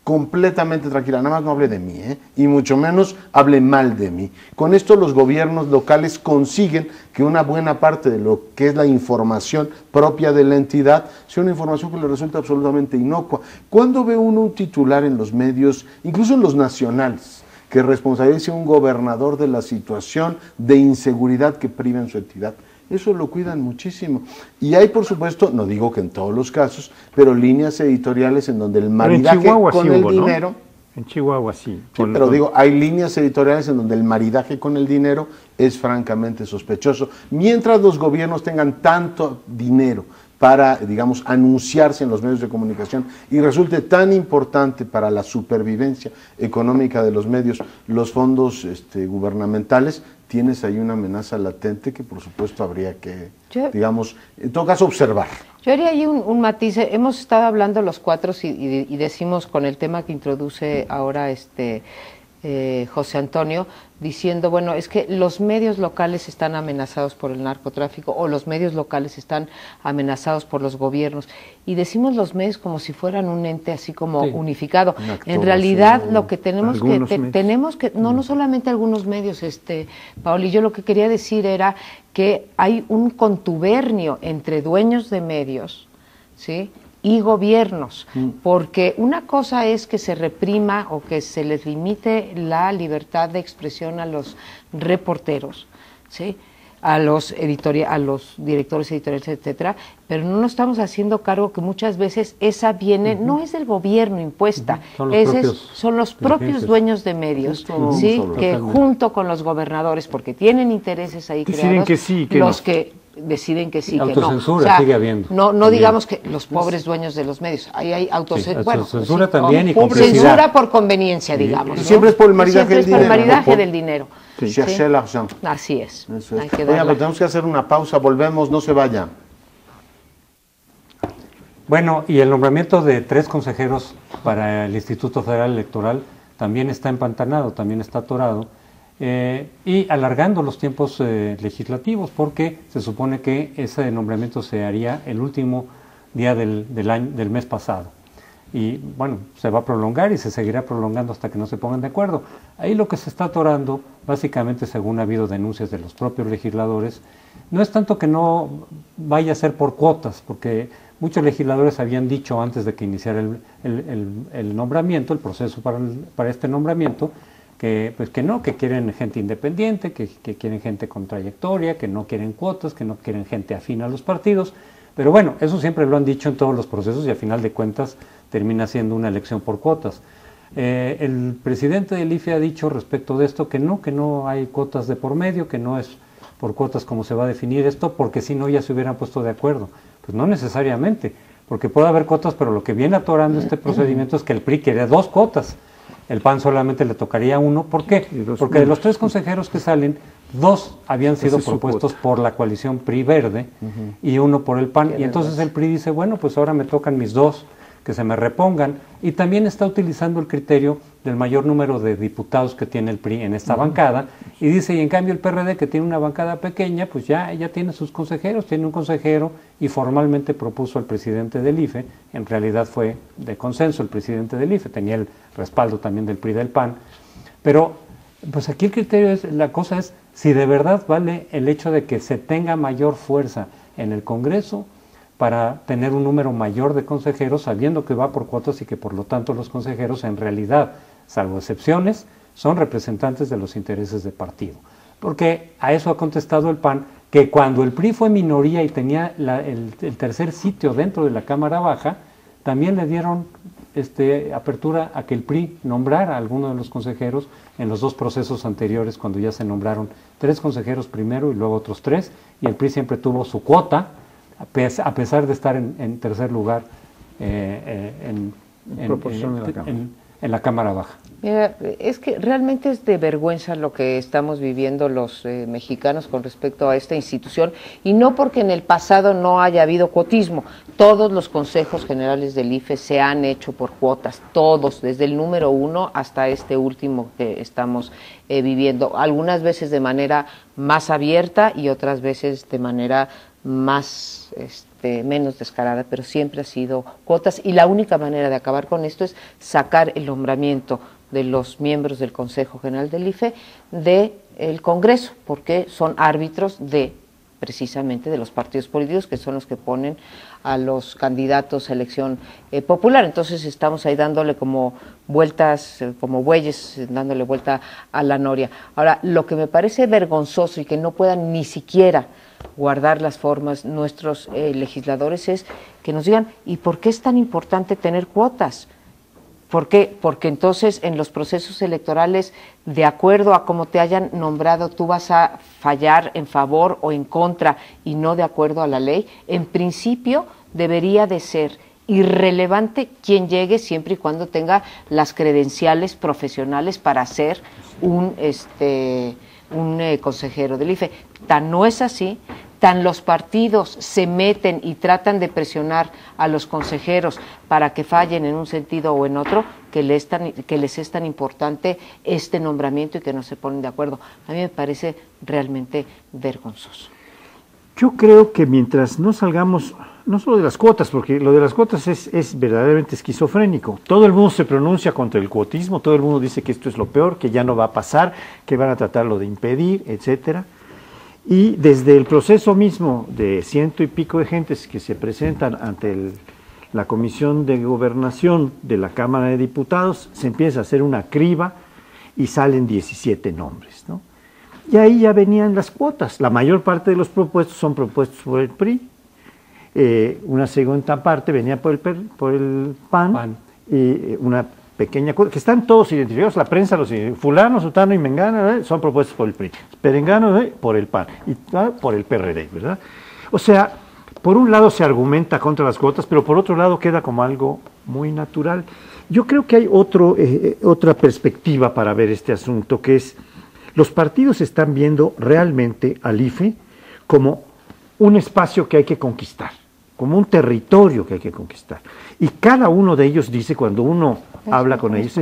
completamente tranquila, nada más no hable de mí, y mucho menos hable mal de mí. Con esto los gobiernos locales consiguen que una buena parte de lo que es la información propia de la entidad sea una información que le resulta absolutamente inocua. ¿Cuándo ve uno un titular en los medios, incluso en los nacionales, que responsabilice a un gobernador de la situación de inseguridad que priva en su entidad? Eso lo cuidan muchísimo. Y hay, por supuesto, no digo que en todos los casos, pero líneas editoriales en donde el maridaje con el dinero... ¿no? En Chihuahua sí. Pero digo, hay líneas editoriales en donde el maridaje con el dinero es francamente sospechoso. Mientras los gobiernos tengan tanto dinero para, digamos, anunciarse en los medios de comunicación y resulte tan importante para la supervivencia económica de los medios los fondos gubernamentales, tienes ahí una amenaza latente que por supuesto habría que, digamos, en todo caso observar. Yo haría ahí un matiz. Hemos estado hablando los cuatro y decimos con el tema que introduce ahora José Antonio, diciendo, bueno, es que los medios locales están amenazados por el narcotráfico o los medios locales están amenazados por los gobiernos. Y decimos los medios como si fueran un ente así como unificado. En realidad lo que tenemos que, no solamente algunos medios, Paoli, yo lo que quería decir era que hay un contubernio entre dueños de medios, ¿sí?, y gobiernos, porque una cosa es que se reprima o que se les limite la libertad de expresión a los reporteros, ¿sí?, a los directores editoriales, etcétera, pero no nos estamos haciendo cargo que muchas veces esa viene, no es del gobierno impuesta, son los propios dueños de medios, ¿sí?, que junto con los gobernadores, porque tienen intereses ahí creados, que sí, que los no. que deciden que sí, que no. Autocensura sigue habiendo. No digamos que los pobres duenos de los medios. Ahí hay autocensura también y complicidad. Censura por conveniencia, digamos. ¿no? Siempre es por el maridaje del dinero. Siempre es por el maridaje del dinero. Chercher l'argent. Así es. Eso es. Oiga, pero tenemos que hacer una pausa, volvemos, no se vaya. Bueno, y el nombramiento de 3 consejeros para el Instituto Federal Electoral también está empantanado, también está atorado. Y alargando los tiempos legislativos, porque se supone que ese nombramiento se haría el último día del mes pasado. Y bueno, se va a prolongar y se seguirá prolongando hasta que no se pongan de acuerdo. Ahí lo que se está atorando, básicamente según ha habido denuncias de los propios legisladores, no es tanto que no vaya a ser por cuotas, porque muchos legisladores habían dicho antes de que iniciara el nombramiento, el proceso para este nombramiento, que quieren gente independiente, que quieren gente con trayectoria, que no quieren cuotas, que no quieren gente afín a los partidos. Pero bueno, eso siempre lo han dicho en todos los procesos y a final de cuentas termina siendo una elección por cuotas. El presidente del IFE ha dicho respecto de esto que no hay cuotas de por medio, que no es por cuotas como se va a definir esto, porque si no ya se hubieran puesto de acuerdo. Pues no necesariamente, porque puede haber cuotas, pero lo que viene atorando este procedimiento es que el PRI quiere 2 cuotas. El PAN solamente le tocaría 1. ¿Por qué? Porque de los 3 consejeros que salen, 2 habían sido propuestos por la coalición PRI-Verde y 1 por el PAN. Y entonces el PRI dice, bueno, pues ahora me tocan mis 2, que se me repongan. Y también está utilizando el criterio del mayor número de diputados que tiene el PRI en esta bancada. Y dice, y en cambio el PRD, que tiene una bancada pequeña, pues ya tiene sus consejeros, tiene un consejero y formalmente propuso al presidente del IFE. En realidad fue de consenso el presidente del IFE, tenía el respaldo también del PRI y del PAN. Pero pues aquí el criterio la cosa es si de verdad vale el hecho de que se tenga mayor fuerza en el Congreso para tener un número mayor de consejeros, sabiendo que va por cuotas y que por lo tanto los consejeros en realidad, salvo excepciones, son representantes de los intereses de partido. Porque a eso ha contestado el PAN, que cuando el PRI fue minoría y tenía el tercer sitio dentro de la Cámara Baja, también le dieron apertura a que el PRI nombrara a alguno de los consejeros en los dos procesos anteriores, cuando ya se nombraron 3 consejeros primero y luego otros 3, y el PRI siempre tuvo su cuota, a pesar de estar en tercer lugar en la Cámara Baja. Mira, es que realmente es de vergüenza lo que estamos viviendo los mexicanos con respecto a esta institución, y no porque en el pasado no haya habido cuotismo. Todos los consejos generales del IFE se han hecho por cuotas, todos, desde el número 1 hasta este último que estamos viviendo, algunas veces de manera más abierta y otras veces de manera más menos descarada, pero siempre ha sido cuotas, y la única manera de acabar con esto es sacar el nombramiento de los miembros del Consejo General del IFE del Congreso, porque son árbitros precisamente de los partidos políticos, que son los que ponen a los candidatos a elección popular. Entonces estamos ahí dándole como vueltas, como bueyes, dándole vuelta a la noria. Ahora, lo que me parece vergonzoso y que no puedan ni siquiera guardar las formas nuestros legisladores es que nos digan, ¿y por qué es tan importante tener cuotas? ¿Por qué? Porque entonces en los procesos electorales, de acuerdo a cómo te hayan nombrado, tú vas a fallar en favor o en contra y no de acuerdo a la ley. En principio debería de ser irrelevante quién llegue, siempre y cuando tenga las credenciales profesionales para ser un consejero del IFE. Tan no es así, tan los partidos se meten y tratan de presionar a los consejeros para que fallen en un sentido o en otro, que les es tan importante este nombramiento y que no se ponen de acuerdo. A mí me parece realmente vergonzoso. Yo creo que mientras no salgamos, no solo de las cuotas, porque lo de las cuotas es verdaderamente esquizofrénico. Todo el mundo se pronuncia contra el cuotismo, todo el mundo dice que esto es lo peor, que ya no va a pasar, que van a tratarlo de impedir, etcétera. Y desde el proceso mismo de 100 y pico de gentes que se presentan ante la Comisión de Gobernación de la Cámara de Diputados, se empieza a hacer una criba y salen 17 nombres, ¿no? Y ahí ya venían las cuotas. La mayor parte de los propuestos son propuestos por el PRI. Una segunda parte venía por el PAN. Y una pequeña cuota, que están todos identificados, la prensa los identifica, fulano, sutano y mengano, son propuestos por el PRI, perengano por el PAN y por el PRD, ¿verdad? O sea, por un lado se argumenta contra las cuotas, pero por otro lado queda como algo muy natural. Yo creo que hay otra perspectiva para ver este asunto, que es, los partidos están viendo realmente al IFE como un espacio que hay que conquistar, como un territorio que hay que conquistar. Y cada uno de ellos dice, cuando uno habla con ellos,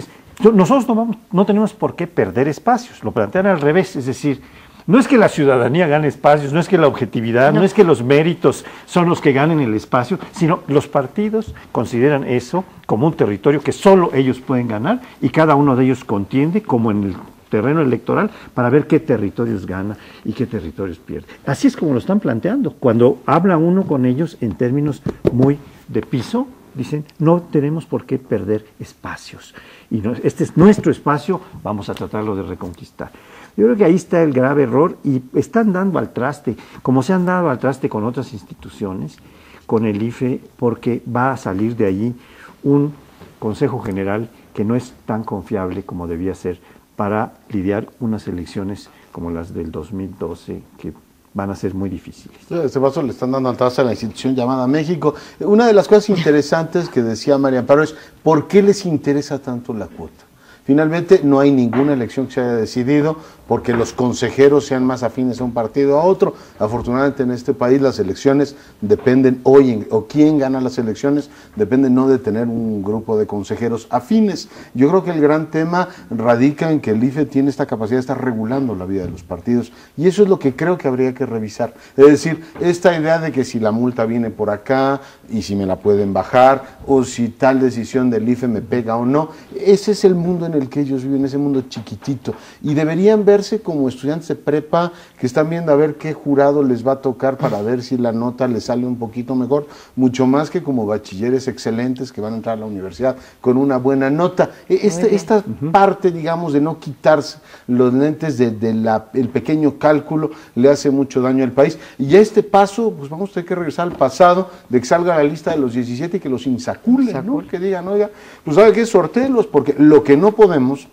nosotros no tenemos por qué perder espacios, lo plantean al revés, es decir, no es que la ciudadanía gane espacios, no es que la objetividad, no es que los méritos son los que ganen el espacio, sino los partidos consideran eso como un territorio que solo ellos pueden ganar, y cada uno de ellos contiende, como en el terreno electoral, para ver qué territorios gana y qué territorios pierde. Así es como lo están planteando. Cuando habla uno con ellos en términos muy de piso, dicen, no tenemos por qué perder espacios. Y no, este es nuestro espacio, vamos a tratarlo de reconquistar. Yo creo que ahí está el grave error, y están dando al traste, como se han dado al traste con otras instituciones, con el IFE, porque va a salir de allí un Consejo General que no es tan confiable como debía ser para lidiar unas elecciones como las del 2012, que van a ser muy difíciles. En este paso le están dando atrás a la institución llamada México. Una de las cosas interesantes que decía María Amparo es, ¿por qué les interesa tanto la cuota? Finalmente no hay ninguna elección que se haya decidido porque los consejeros sean más afines a un partido o a otro. Afortunadamente en este país las elecciones dependen o quién gana las elecciones depende no de tener un grupo de consejeros afines. Yo creo que el gran tema radica en que el IFE tiene esta capacidad de estar regulando la vida de los partidos, y eso es lo que creo que habría que revisar. Es decir, esta idea de que si la multa viene por acá y si me la pueden bajar, o si tal decisión del IFE me pega o no, ese es el mundo en el que ellos viven, ese mundo chiquitito. Y deberían verse como estudiantes de prepa que están viendo a ver qué jurado les va a tocar para ver si la nota les sale un poquito mejor, mucho más que como bachilleres excelentes que van a entrar a la universidad con una buena nota. Esta parte, digamos, de no quitarse los lentes del pequeño cálculo le hace mucho daño al país. Y a este paso, pues vamos a tener que regresar al pasado, de que salga la lista de los 17 y que los insaculen, ¿no? Que digan, oiga, pues ¿sabe qué? Sortéelos, porque lo que no podemos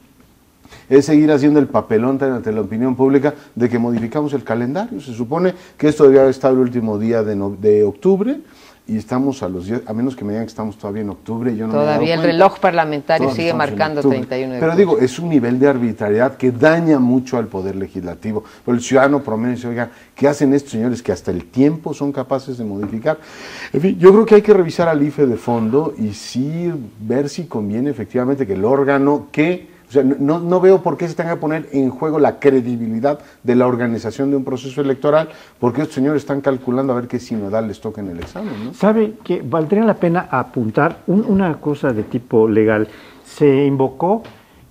es seguir haciendo el papelón ante la opinión pública de que modificamos el calendario. Se supone que esto debía haber estado el último día de octubre, y estamos a los días, a menos que me digan que estamos todavía en octubre, yo no todavía el reloj parlamentario sigue marcando 31 de Pero octubre. digo, es un nivel de arbitrariedad que daña mucho al poder legislativo. Pero el ciudadano promedio dice, oiga, ¿qué hacen estos señores que hasta el tiempo son capaces de modificar? En fin, yo creo que hay que revisar al IFE de fondo y sí ver si conviene efectivamente que el órgano que... O sea, no veo por qué se tenga que poner en juego la credibilidad de la organización de un proceso electoral, porque estos señores están calculando a ver qué sinodal les toca en el examen, ¿no? ¿Sabe que valdría la pena apuntar una cosa de tipo legal? Se invocó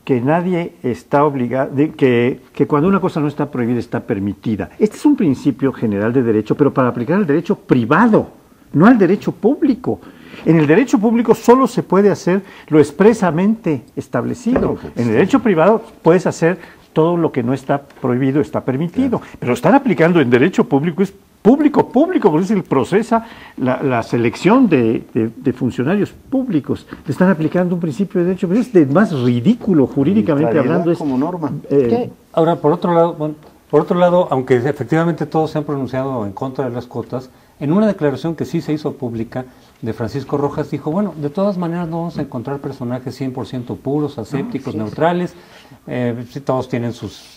que nadie está obligado, que cuando una cosa no está prohibida está permitida. Este es un principio general de derecho, pero para aplicar al derecho privado, no al derecho público. En el derecho público solo se puede hacer lo expresamente establecido. En el derecho privado puedes hacer todo lo que no está prohibido, está permitido. Pero están aplicando en derecho público, es público, porque es el procesa la selección de funcionarios públicos. Le están aplicando un principio de derecho, pero es de más ridículo jurídicamente hablando. Es como norma. Ahora, por otro lado, aunque efectivamente todos se han pronunciado en contra de las cuotas, en una declaración que sí se hizo pública de Francisco Rojas dijo, bueno, de todas maneras no vamos a encontrar personajes 100% puros, asépticos, neutrales, todos tienen sus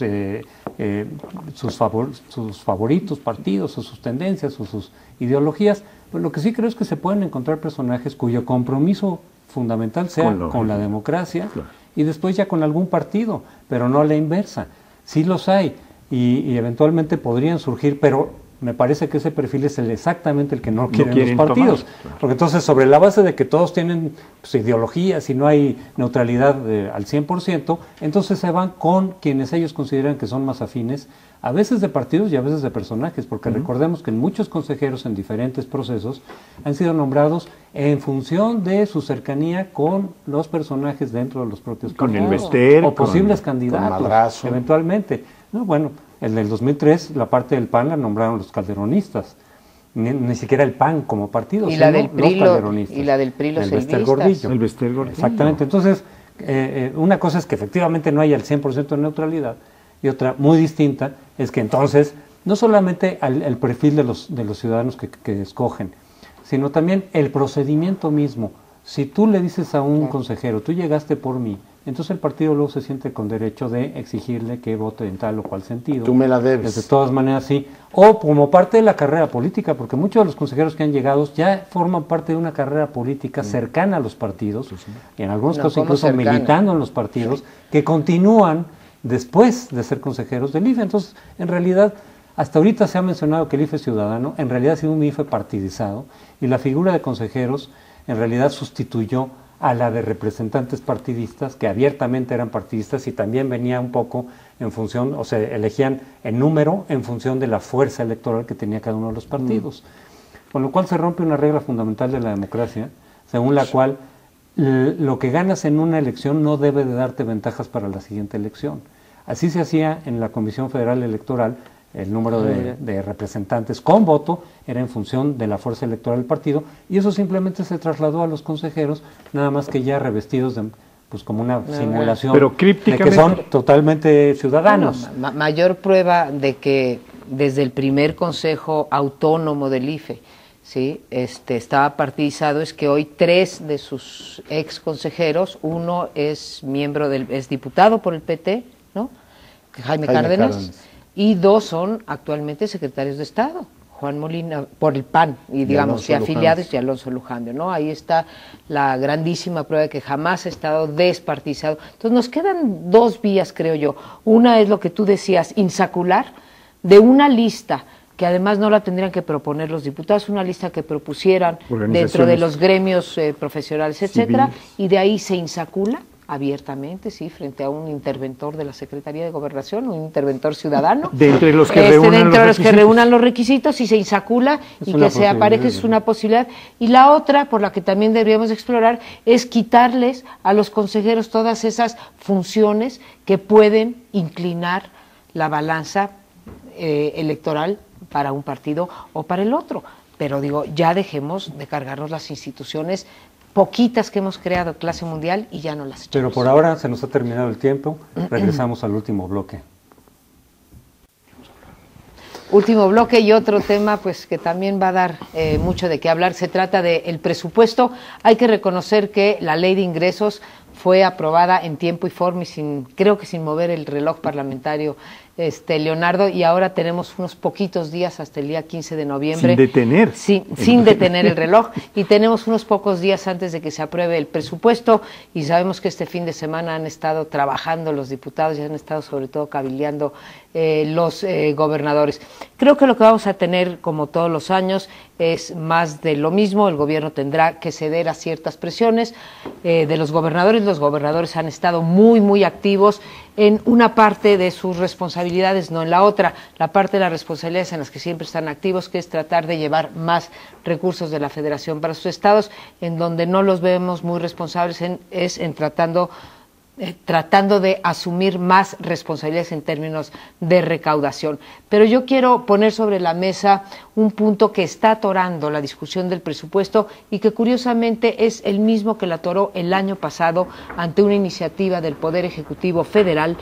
favoritos, partidos, o sus tendencias, o sus ideologías, pero lo que sí creo es que se pueden encontrar personajes cuyo compromiso fundamental sea con la democracia y después ya con algún partido, pero no a la inversa. Sí los hay y eventualmente podrían surgir, pero me parece que ese perfil es exactamente el que no quieren los partidos. Porque entonces, sobre la base de que todos tienen ideologías y no hay neutralidad al 100%, entonces se van con quienes ellos consideran que son más afines, a veces de partidos y a veces de personajes, porque recordemos que muchos consejeros en diferentes procesos han sido nombrados en función de su cercanía con los personajes dentro de los propios partidos. Con el Bester, o posibles candidatos, eventualmente. No, bueno, el del 2003, la parte del PAN la nombraron los calderonistas. Ni siquiera el PAN como partido, y sino la del PRI, los calderonistas. Y la del PRI, los Bester Gordillo. El Bester Gordillo. Exactamente. Entonces, una cosa es que efectivamente no haya el 100% de neutralidad, y otra muy distinta es que entonces, no solamente el perfil de los ciudadanos que escogen, sino también el procedimiento mismo. Si tú le dices a un consejero, tú llegaste por mí, entonces el partido luego se siente con derecho de exigirle que vote en tal o cual sentido. Tú me la debes. De todas maneras, sí. O como parte de la carrera política, porque muchos de los consejeros que han llegado ya forman parte de una carrera política cercana a los partidos, y en algunos casos incluso militando en los partidos, que continúan después de ser consejeros del IFE. Entonces, en realidad, hasta ahorita se ha mencionado que el IFE ciudadano, en realidad ha sido un IFE partidizado, y la figura de consejeros en realidad sustituyó a la de representantes partidistas, que abiertamente eran partidistas y también venía un poco en función, o sea, elegían en número en función de la fuerza electoral que tenía cada uno de los partidos. Con lo cual se rompe una regla fundamental de la democracia, según la cual lo que ganas en una elección no debe de darte ventajas para la siguiente elección. Así se hacía en la Comisión Federal Electoral. El número de representantes con voto era en función de la fuerza electoral del partido, y eso simplemente se trasladó a los consejeros, nada más que ya revestidos de, pues como una simulación, pero de que son totalmente ciudadanos. Mayor prueba de que desde el primer consejo autónomo del IFE, ¿sí? Estaba partidizado es que hoy 3 de sus ex consejeros, uno es es diputado por el PT, ¿no? Jaime Cárdenas. Y 2 son actualmente secretarios de Estado, Juan Molina, por el PAN, y digamos, y afiliados, y Alonso Lujambio, ¿no? Ahí está la grandísima prueba de que jamás ha estado despartizado. Entonces nos quedan 2 vías, creo yo. Una es lo que tú decías, insacular de una lista, que además no la tendrían que proponer los diputados, una lista que propusieran dentro de los gremios profesionales, etcétera, y de ahí se insacula abiertamente, sí, frente a un interventor de la Secretaría de Gobernación, un interventor ciudadano. De entre los que reúnan los requisitos y se insacula y que se apareje, es una posibilidad. Y la otra, por la que también deberíamos explorar, es quitarles a los consejeros todas esas funciones que pueden inclinar la balanza electoral para un partido o para el otro. Pero digo, ya dejemos de cargarnos las instituciones poquitas que hemos creado clase mundial y ya no las echamos. Pero por ahora se nos ha terminado el tiempo, regresamos al último bloque. Último bloque y otro tema pues que también va a dar mucho de qué hablar, se trata del presupuesto. Hay que reconocer que la ley de ingresos fue aprobada en tiempo y forma y creo que sin mover el reloj parlamentario, Leonardo, y ahora tenemos unos poquitos días hasta el día 15 de noviembre. Sin detener. Sí, sin detener el reloj, y tenemos unos pocos días antes de que se apruebe el presupuesto, y sabemos que este fin de semana han estado trabajando los diputados y han estado sobre todo cabildeando los gobernadores. Creo que lo que vamos a tener, como todos los años, es más de lo mismo. El gobierno tendrá que ceder a ciertas presiones de los gobernadores. Los gobernadores han estado muy, muy activos en una parte de sus responsabilidades, no en la otra. La parte de las responsabilidades en las que siempre están activos, que es tratar de llevar más recursos de la Federación para sus estados, en donde no los vemos muy responsables es en tratando de asumir más responsabilidades en términos de recaudación. Pero yo quiero poner sobre la mesa un punto que está atorando la discusión del presupuesto y que curiosamente es el mismo que la atoró el año pasado ante una iniciativa del Poder Ejecutivo Federal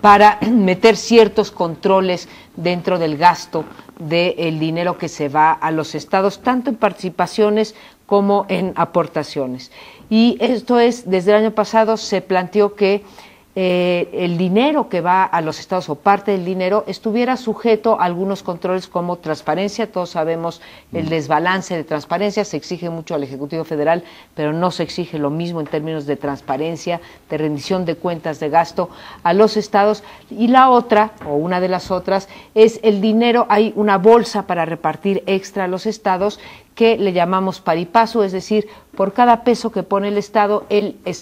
para meter ciertos controles dentro del gasto del dinero que se va a los estados, tanto en participaciones como en aportaciones. Y esto es, desde el año pasado se planteó que el dinero que va a los estados o parte del dinero estuviera sujeto a algunos controles como transparencia. Todos sabemos el desbalance de transparencia, se exige mucho al Ejecutivo Federal, pero no se exige lo mismo en términos de transparencia, de rendición de cuentas de gasto a los estados. Y la otra, o una de las otras, es el dinero. Hay una bolsa para repartir extra a los estados que le llamamos paripasu, es decir, por cada peso que pone el Estado,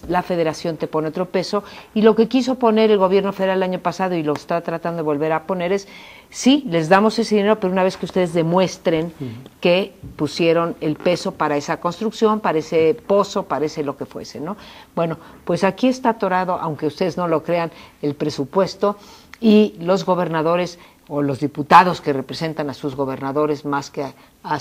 la Federación te pone otro peso, y lo que quiso poner el gobierno federal el año pasado y lo está tratando de volver a poner es, sí, les damos ese dinero, pero una vez que ustedes demuestren que pusieron el peso para esa construcción, para ese pozo, para ese lo que fuese, ¿no? Bueno, pues aquí está atorado, aunque ustedes no lo crean, el presupuesto, y los gobernadores o los diputados que representan a sus gobernadores más que a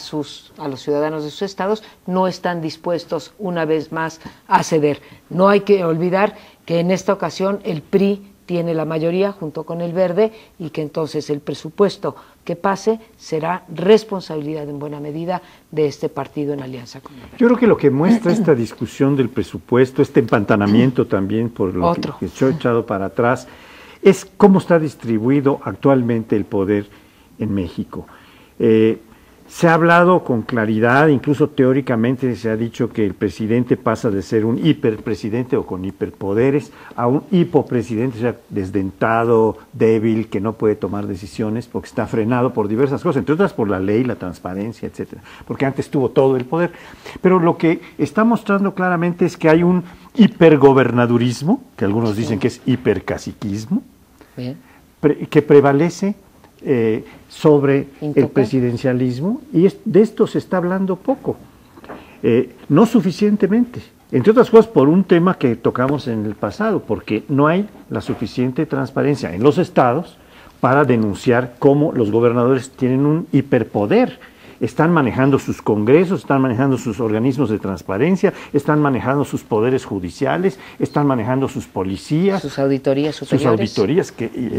los ciudadanos de sus estados no están dispuestos una vez más a ceder. No hay que olvidar que en esta ocasión el PRI tiene la mayoría junto con el Verde y que entonces el presupuesto que pase será responsabilidad en buena medida de este partido en alianza con el Verde. Yo creo que lo que muestra esta discusión del presupuesto, este empantanamiento también por lo que se ha echado para atrás, es cómo está distribuido actualmente el poder en México. Se ha hablado con claridad, incluso teóricamente se ha dicho que el presidente pasa de ser un hiperpresidente o con hiperpoderes a un hipopresidente, o sea, desdentado, débil, que no puede tomar decisiones porque está frenado por diversas cosas, entre otras por la ley, la transparencia, etcétera, porque antes tuvo todo el poder. Pero lo que está mostrando claramente es que hay un hipergobernadurismo, que algunos dicen que es hipercaciquismo, que prevalece sobre el presidencialismo, y de esto se está hablando poco, no suficientemente, entre otras cosas por un tema que tocamos en el pasado, porque no hay la suficiente transparencia en los estados para denunciar cómo los gobernadores tienen un hiperpoder. Están manejando sus congresos, están manejando sus organismos de transparencia, están manejando sus poderes judiciales, están manejando sus policías, sus auditorías superiores. Sus auditorías,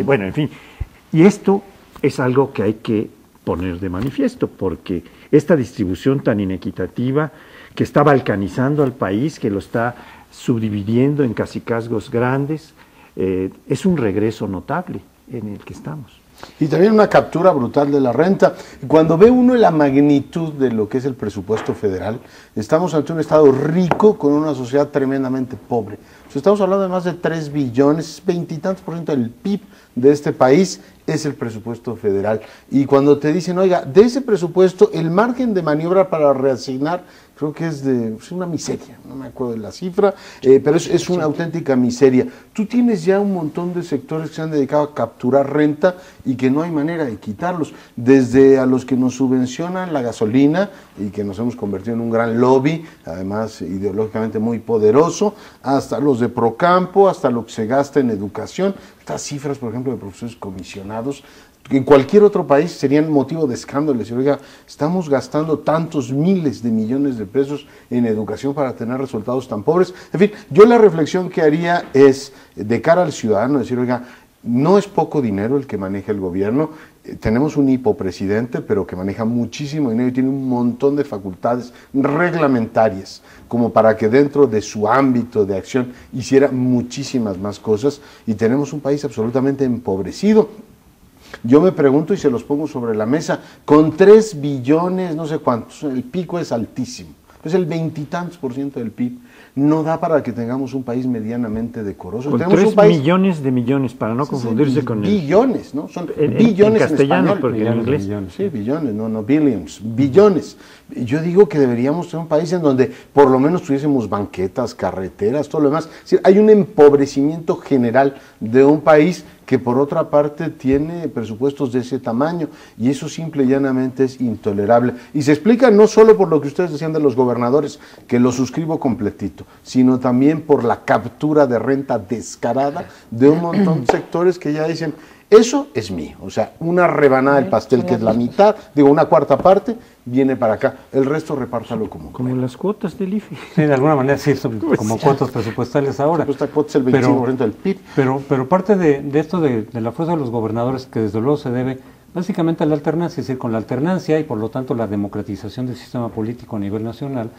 bueno, en fin. Y esto es algo que hay que poner de manifiesto, porque esta distribución tan inequitativa que está balcanizando al país, que lo está subdividiendo en cacicazgos grandes, es un regreso notable en el que estamos. Y también una captura brutal de la renta. Cuando ve uno la magnitud de lo que es el presupuesto federal, estamos ante un Estado rico con una sociedad tremendamente pobre. O sea, estamos hablando de más de 3 billones, 20 y tantos % del PIB de este país es el presupuesto federal. Y cuando te dicen, oiga, de ese presupuesto, el margen de maniobra para reasignar, creo que es una miseria, no me acuerdo de la cifra, pero es una auténtica miseria. Tú tienes ya un montón de sectores que se han dedicado a capturar renta y que no hay manera de quitarlos, desde a los que nos subvencionan la gasolina y que nos hemos convertido en un gran lobby, además ideológicamente muy poderoso, hasta los de Procampo, hasta lo que se gasta en educación. Estas cifras, por ejemplo, de profesores comisionados, en cualquier otro país serían motivo de escándalo. Decir, oiga, estamos gastando tantos miles de millones de pesos en educación para tener resultados tan pobres. En fin, yo la reflexión que haría es, de cara al ciudadano, decir, oiga, no es poco dinero el que maneja el gobierno. Tenemos un hipopresidente, pero que maneja muchísimo dinero y tiene un montón de facultades reglamentarias, como para que dentro de su ámbito de acción hiciera muchísimas más cosas, y tenemos un país absolutamente empobrecido. Yo me pregunto y se los pongo sobre la mesa, con 3 billones, no sé cuántos, el pico es altísimo, es el 20 y tantos % del PIB, no da para que tengamos un país medianamente decoroso. Con tenemos 3 un país, millones de millones, para no confundirse con billones, ¿no? Son en billones en castellano, español. porque en inglés. Sí, billones, no billions, billones. Yo digo que deberíamos tener un país en donde por lo menos tuviésemos banquetas, carreteras, todo lo demás. Es decir, hay un empobrecimiento general de un país que por otra parte tiene presupuestos de ese tamaño, y eso simple y llanamente es intolerable. Y se explica no solo por lo que ustedes decían de los gobernadores, que lo suscribo completito, sino también por la captura de renta descarada de un montón de sectores que ya dicen, eso es mío, o sea, una rebanada del pastel que es la mitad, una cuarta parte, viene para acá, el resto repártalo como las cuotas del IFE. Sí, de alguna manera sí, son como cuotas presupuestales ahora. Esta cuota es el 25% del PIB. Pero parte de esto de la fuerza de los gobernadores, que desde luego se debe básicamente a la alternancia, es decir, con la alternancia y por lo tanto la democratización del sistema político a nivel nacional,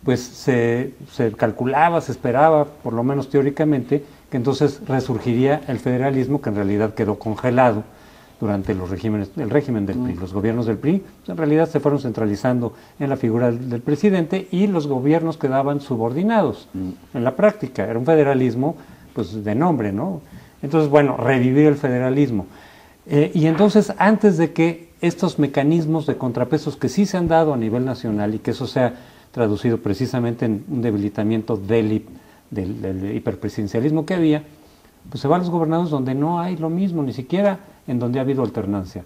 pues se calculaba, se esperaba, por lo menos teóricamente, que entonces resurgiría el federalismo, que en realidad quedó congelado durante el régimen del PRI. Los gobiernos del PRI pues, en realidad se fueron centralizando en la figura del presidente, y los gobiernos quedaban subordinados. En la práctica era un federalismo pues de nombre, ¿no? Entonces, bueno, revivir el federalismo. Y entonces, antes de que estos mecanismos de contrapesos que sí se han dado a nivel nacional, y que eso sea traducido precisamente en un debilitamiento del hiperpresidencialismo que había, pues se van los gobernadores donde no hay lo mismo, ni siquiera en donde ha habido alternancia.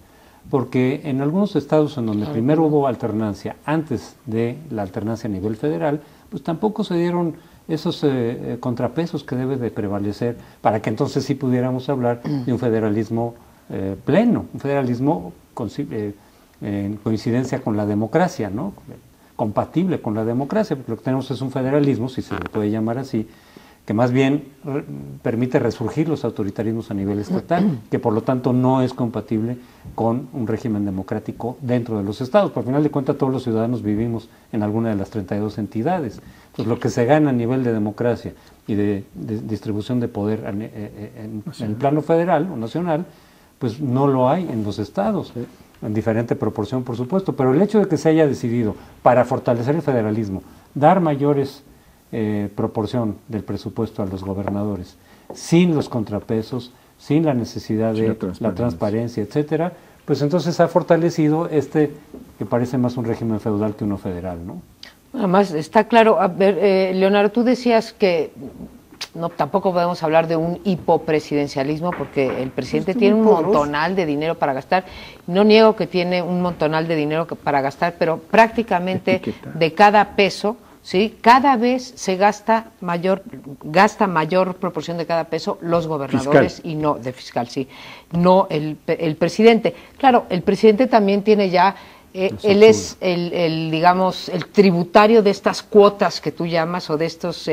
Porque en algunos estados en donde primero hubo alternancia, antes de la alternancia a nivel federal, pues tampoco se dieron esos contrapesos que debe de prevalecer para que entonces sí pudiéramos hablar de un federalismo pleno, un federalismo en coincidencia con la democracia, ¿no? Compatible con la democracia, porque lo que tenemos es un federalismo, si se le puede llamar así, que más bien permite resurgir los autoritarismos a nivel estatal, que por lo tanto no es compatible con un régimen democrático dentro de los estados. Por final de cuentas, todos los ciudadanos vivimos en alguna de las 32 entidades. Entonces, lo que se gana a nivel de democracia y de distribución de poder en el plano federal o nacional, pues no lo hay en los estados, en diferente proporción, por supuesto. Pero el hecho de que se haya decidido, para fortalecer el federalismo, dar mayores proporción del presupuesto a los gobernadores, sin los contrapesos, sin la necesidad de la transparencia, etcétera, pues entonces ha fortalecido que parece más un régimen feudal que uno federal, ¿no? Además, está claro. A ver, Leonardo, tú decías que no, tampoco podemos hablar de un hipopresidencialismo, porque el presidente tiene un montonal de dinero para gastar. No niego que tiene un montonal de dinero para gastar, pero prácticamente de cada peso, ¿sí? Cada vez se gasta mayor proporción de cada peso los gobernadores fiscal. Y no de fiscal, sí, no el presidente. Claro, el presidente también tiene ya, él es digamos, el tributario de estas cuotas que tú llamas, o de estos,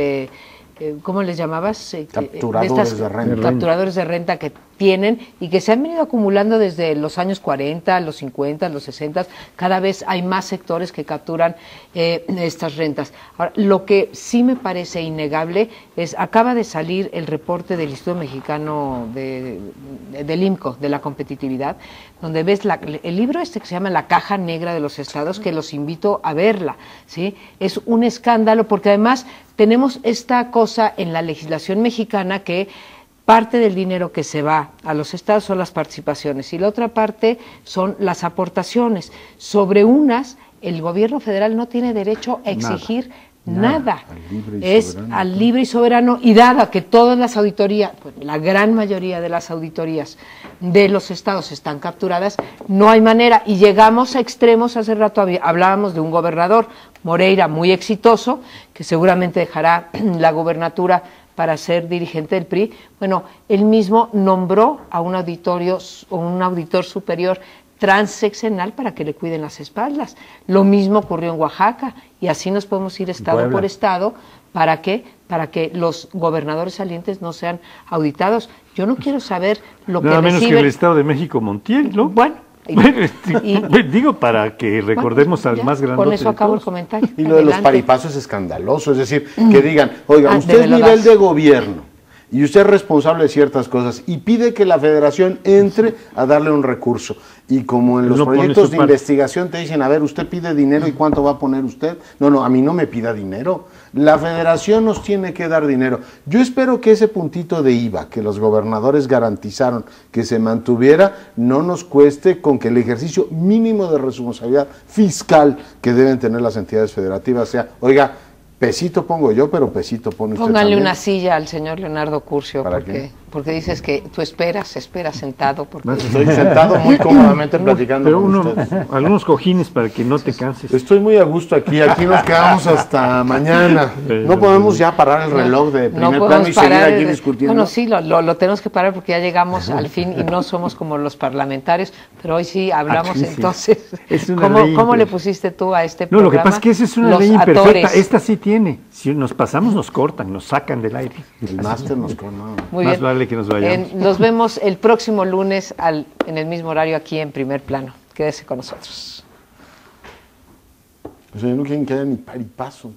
¿cómo les llamabas? Capturadores de renta. Capturadores de renta que tienen y que se han venido acumulando desde los años 40, los 50, los 60. Cada vez hay más sectores que capturan estas rentas. Ahora, lo que sí me parece innegable es, acaba de salir el reporte del Instituto Mexicano del IMCO, de la competitividad, donde ves el libro que se llama La Caja Negra de los Estados, que los invito a verla, ¿sí? Es un escándalo porque además tenemos esta cosa en la legislación mexicana que parte del dinero que se va a los estados son las participaciones y la otra parte son las aportaciones. Sobre unas, el gobierno federal no tiene derecho a exigir nada. Es al libre y soberano, y dada que todas las auditorías, pues, la gran mayoría de las auditorías de los estados están capturadas, no hay manera, y llegamos a extremos. Hace rato hablábamos de un gobernador, Moreira, muy exitoso, que seguramente dejará la gobernatura para ser dirigente del PRI. Bueno, él mismo nombró a un auditor superior transeccional para que le cuiden las espaldas. Lo mismo ocurrió en Oaxaca, y así nos podemos ir estado por estado. ¿Para qué? Para que los gobernadores salientes no sean auditados. Yo no quiero saber lo que nada menos reciben. que el estado de México, Montiel, ¿no? Bueno, digo, para que recordemos al más grandote. Con eso acabo el comentario. Y lo de los paripasos es escandaloso, es decir, que digan, oiga, usted es nivel de gobierno y usted es responsable de ciertas cosas y pide que la federación entre a darle un recurso. Y como en los proyectos de investigación te dicen, a ver, usted pide dinero y cuánto va a poner usted. No, a mí no me pida dinero. La federación nos tiene que dar dinero. Yo espero que ese puntito de IVA que los gobernadores garantizaron que se mantuviera, no nos cueste con que el ejercicio mínimo de responsabilidad fiscal que deben tener las entidades federativas sea, oiga, pesito pongo yo, pero pesito pone usted. Pónganle también una silla al señor Leonardo Curcio, porque dices que tú esperas sentado. Porque estoy sentado muy cómodamente platicando pero con ustedes. Algunos cojines para que no te canses. Estoy muy a gusto aquí nos quedamos hasta mañana. No podemos ya parar el reloj de primer plano y seguir aquí discutiendo. Bueno, sí, lo tenemos que parar porque ya llegamos al fin y no somos como los parlamentarios, pero hoy sí hablamos. Sí. Entonces, Es una ¿cómo ley le pusiste tú a este No, programa? lo que pasa es que esa es una Los ley imperfecta. atores. Esta sí tiene. Si nos pasamos, nos cortan, nos sacan del aire. El máster nos conoce. Muy Más bien. vale que nos vayamos. Nos vemos el próximo lunes en el mismo horario aquí en Primer Plano. Quédese con nosotros. O sea, no quieren que haya ni par y paso.